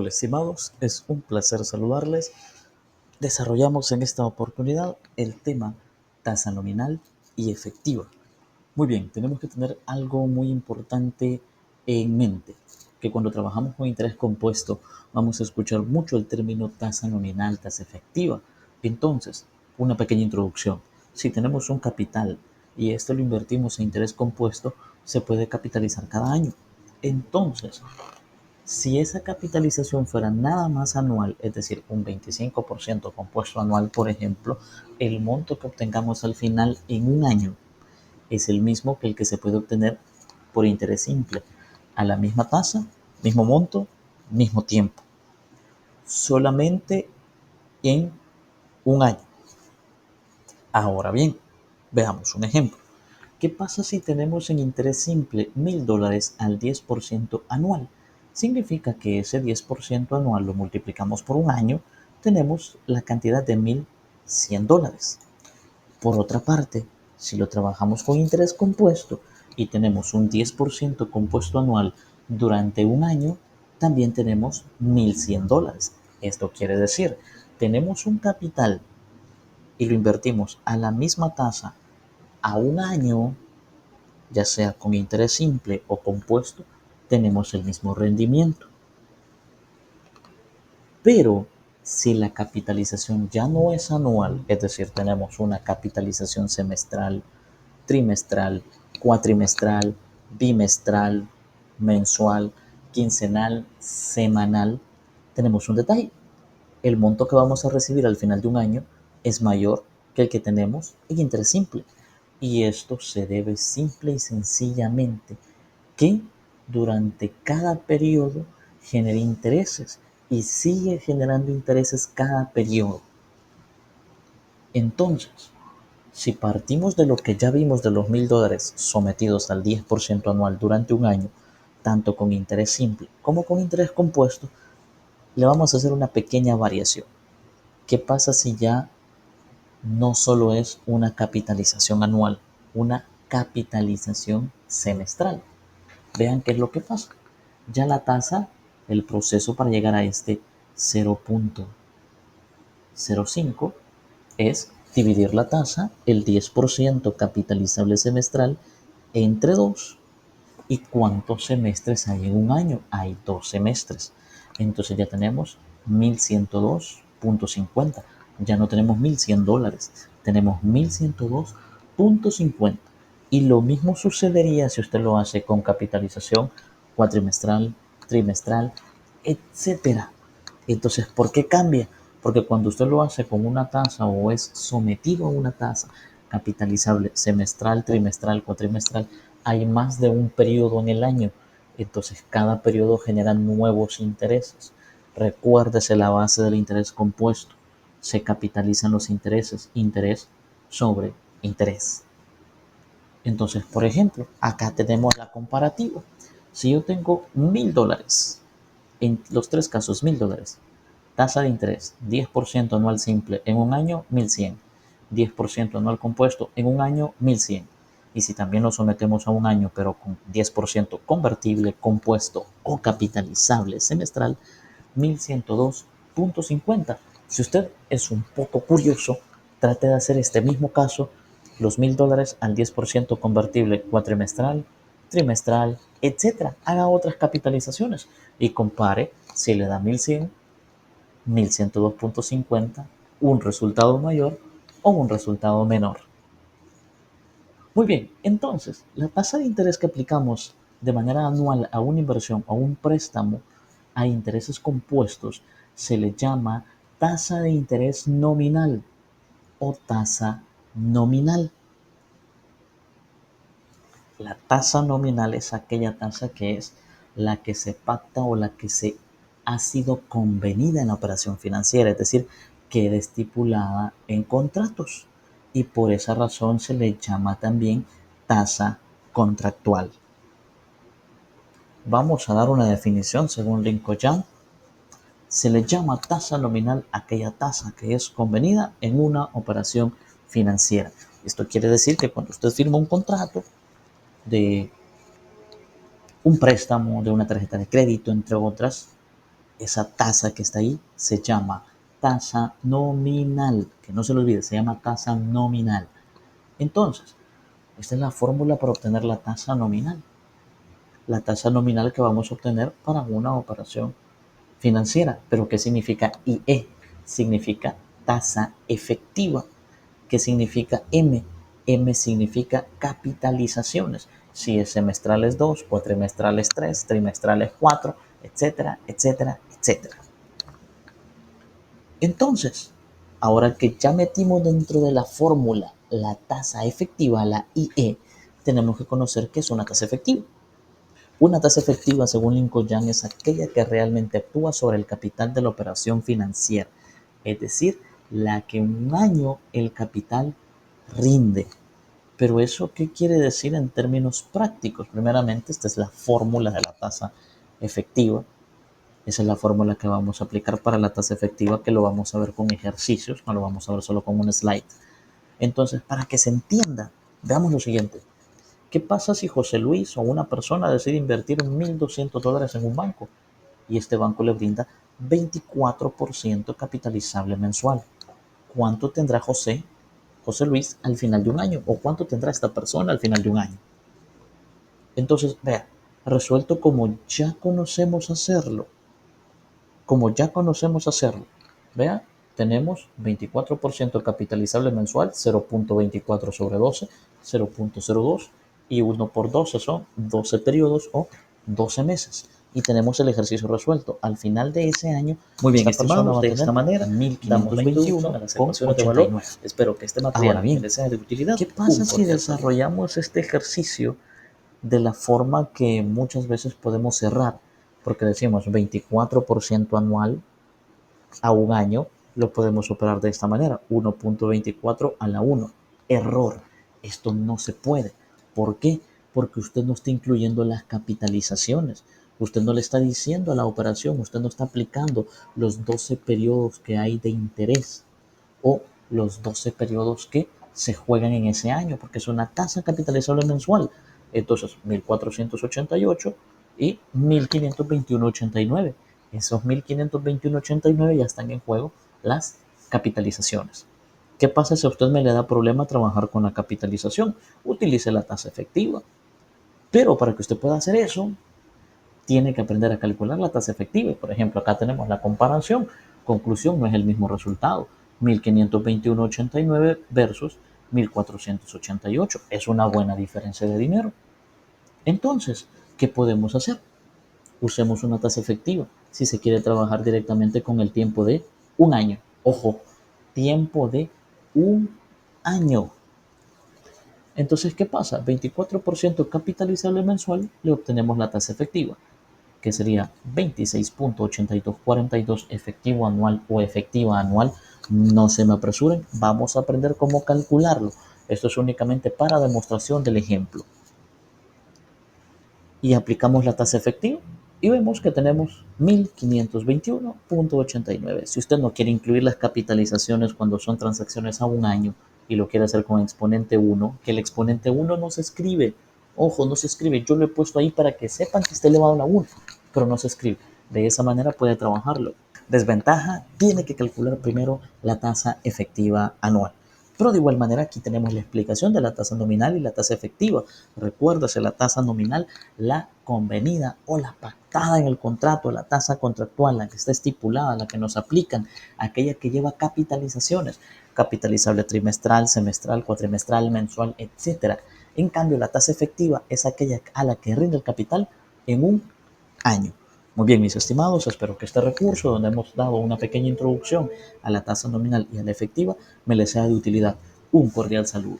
Hola estimados, es un placer saludarles. Desarrollamos en esta oportunidad el tema tasa nominal y efectiva. Muy bien, tenemos que tener algo muy importante en mente, que cuando trabajamos con interés compuesto vamos a escuchar mucho el término tasa nominal, tasa efectiva. Entonces, una pequeña introducción. Si tenemos un capital y esto lo invertimos en interés compuesto, se puede capitalizar cada año. Entonces, si esa capitalización fuera nada más anual, es decir, un 25% compuesto anual, por ejemplo, el monto que obtengamos al final en un año es el mismo que el que se puede obtener por interés simple, a la misma tasa, mismo monto, mismo tiempo, solamente en un año. Ahora bien, veamos un ejemplo. ¿Qué pasa si tenemos en interés simple $1,000 al 10% anual? Significa que ese 10% anual lo multiplicamos por un año, tenemos la cantidad de $1,100. Por otra parte, si lo trabajamos con interés compuesto y tenemos un 10% compuesto anual durante un año, también tenemos $1,100. Esto quiere decir, tenemos un capital y lo invertimos a la misma tasa a un año, ya sea con interés simple o compuesto, tenemos el mismo rendimiento. Pero si la capitalización ya no es anual, es decir, tenemos una capitalización semestral, trimestral, cuatrimestral, bimestral, mensual, quincenal, semanal, tenemos un detalle. El monto que vamos a recibir al final de un año es mayor que el que tenemos en interés simple. Y esto se debe simple y sencillamente que durante cada periodo genere intereses y sigue generando intereses cada periodo. Entonces, si partimos de lo que ya vimos de los $1,000 sometidos al 10% anual durante un año, tanto con interés simple como con interés compuesto, le vamos a hacer una pequeña variación. ¿Qué pasa si ya no solo es una capitalización anual, una capitalización semestral? Vean qué es lo que pasa. Ya la tasa, el proceso para llegar a este 0,05 es dividir la tasa, el 10% capitalizable semestral, entre 2. ¿Y cuántos semestres hay en un año? Hay 2 semestres. Entonces ya tenemos 1,102.50. Ya no tenemos $1,100, tenemos 1,102.50. Y lo mismo sucedería si usted lo hace con capitalización cuatrimestral, trimestral, etcétera. Entonces, ¿por qué cambia? Porque cuando usted lo hace con una tasa o es sometido a una tasa capitalizable semestral, trimestral, cuatrimestral, hay más de un periodo en el año. Entonces, cada periodo genera nuevos intereses. Recuérdese la base del interés compuesto. Se capitalizan los intereses, interés sobre interés. Entonces, por ejemplo, acá tenemos la comparativa. Si yo tengo $1,000, en los tres casos $1,000, tasa de interés 10% anual simple en un año, 1,100. 10% anual compuesto en un año, 1,100. Y si también lo sometemos a un año, pero con 10% convertible, compuesto o capitalizable semestral, 1,102.50. Si usted es un poco curioso, trate de hacer este mismo caso, los $1,000 al 10% convertible cuatrimestral, trimestral, etcétera. Haga otras capitalizaciones y compare si le da 1,100, 1,102.50, un resultado mayor o un resultado menor. Muy bien, entonces, la tasa de interés que aplicamos de manera anual a una inversión o a un préstamo a intereses compuestos se le llama tasa de interés nominal o tasa nominal. La tasa nominal es aquella tasa que es la que se pacta o la que se ha sido convenida en la operación financiera, es decir, queda estipulada en contratos y por esa razón se le llama también tasa contractual. Vamos a dar una definición según Lincoln. Se le llama tasa nominal aquella tasa que es convenida en una operación financiera. Esto quiere decir que cuando usted firma un contrato de un préstamo, de una tarjeta de crédito, entre otras, esa tasa que está ahí se llama tasa nominal, que no se lo olvide, se llama tasa nominal. Entonces, esta es la fórmula para obtener la tasa nominal. La tasa nominal que vamos a obtener para una operación financiera. ¿Pero qué significa IE? Significa tasa efectiva. ¿Qué significa M? M significa capitalizaciones. Si es semestral es 2, cuatrimestral es 3, trimestral es 4, etcétera, etcétera, etcétera. Entonces, ahora que ya metimos dentro de la fórmula la tasa efectiva, la IE, tenemos que conocer qué es una tasa efectiva. Una tasa efectiva, según Lincoln Yang, es aquella que realmente actúa sobre el capital de la operación financiera, es decir, la que un año el capital rinde. Pero eso, ¿qué quiere decir en términos prácticos? Primeramente, esta es la fórmula de la tasa efectiva. Esa es la fórmula que vamos a aplicar para la tasa efectiva, que lo vamos a ver con ejercicios, no lo vamos a ver solo con un slide. Entonces, para que se entienda, veamos lo siguiente. ¿Qué pasa si José Luis o una persona decide invertir $1,200 en un banco y este banco le brinda 24% capitalizable mensual? ¿Cuánto tendrá José Luis al final de un año? ¿O cuánto tendrá esta persona al final de un año? Entonces, vea, resuelto como ya conocemos hacerlo, vea, tenemos 24% capitalizable mensual, 0.24 sobre 12, 0.02, y 1 por 12 son 12 periodos o 12 meses. Y tenemos el ejercicio resuelto. Al final de ese año, muy bien, estimados, de esta manera, 1521 a las ecuaciones de valor. Espero que este material les sea de utilidad. ¿Qué pasa si desarrollamos este ejercicio de la forma que muchas veces podemos cerrar? Porque decimos 24% anual a un año, lo podemos operar de esta manera, 1.24 a la 1. Error, esto no se puede. ¿Por qué? Porque usted no está incluyendo las capitalizaciones. Usted no le está diciendo a la operación, usted no está aplicando los 12 periodos que hay de interés o los 12 periodos que se juegan en ese año, porque es una tasa capitalizable mensual. Entonces, 1.488 y 1.521.89. Esos 1.521.89 ya están en juego las capitalizaciones. ¿Qué pasa si a usted me le da problema trabajar con la capitalización? Utilice la tasa efectiva. Pero para que usted pueda hacer eso, tiene que aprender a calcular la tasa efectiva. Por ejemplo, acá tenemos la comparación. Conclusión, no es el mismo resultado. 1.521.89 versus 1.488. Es una buena diferencia de dinero. Entonces, ¿qué podemos hacer? Usemos una tasa efectiva si se quiere trabajar directamente con el tiempo de un año. Ojo, tiempo de un año. Entonces, ¿qué pasa? 24% capitalizable mensual, le obtenemos la tasa efectiva, que sería 26.8242 efectivo anual o efectiva anual. No se me apresuren, vamos a aprender cómo calcularlo. Esto es únicamente para demostración del ejemplo. Y aplicamos la tasa efectiva y vemos que tenemos 1521.89. Si usted no quiere incluir las capitalizaciones cuando son transacciones a un año y lo quiere hacer con exponente 1, que el exponente 1 no se escribe. Ojo, no se escribe. Yo lo he puesto ahí para que sepan que está elevado a la 1, pero no se escribe. De esa manera puede trabajarlo. Desventaja, tiene que calcular primero la tasa efectiva anual. Pero de igual manera aquí tenemos la explicación de la tasa nominal y la tasa efectiva. Recuérdese, la tasa nominal, la convenida o la pactada en el contrato, la tasa contractual, la que está estipulada, la que nos aplican, aquella que lleva capitalizaciones, capitalizable trimestral, semestral, cuatrimestral, mensual, etc. En cambio, la tasa efectiva es aquella a la que rinde el capital en un año. Muy bien, mis estimados, espero que este recurso, donde hemos dado una pequeña introducción a la tasa nominal y a la efectiva, me les sea de utilidad. Un cordial saludo.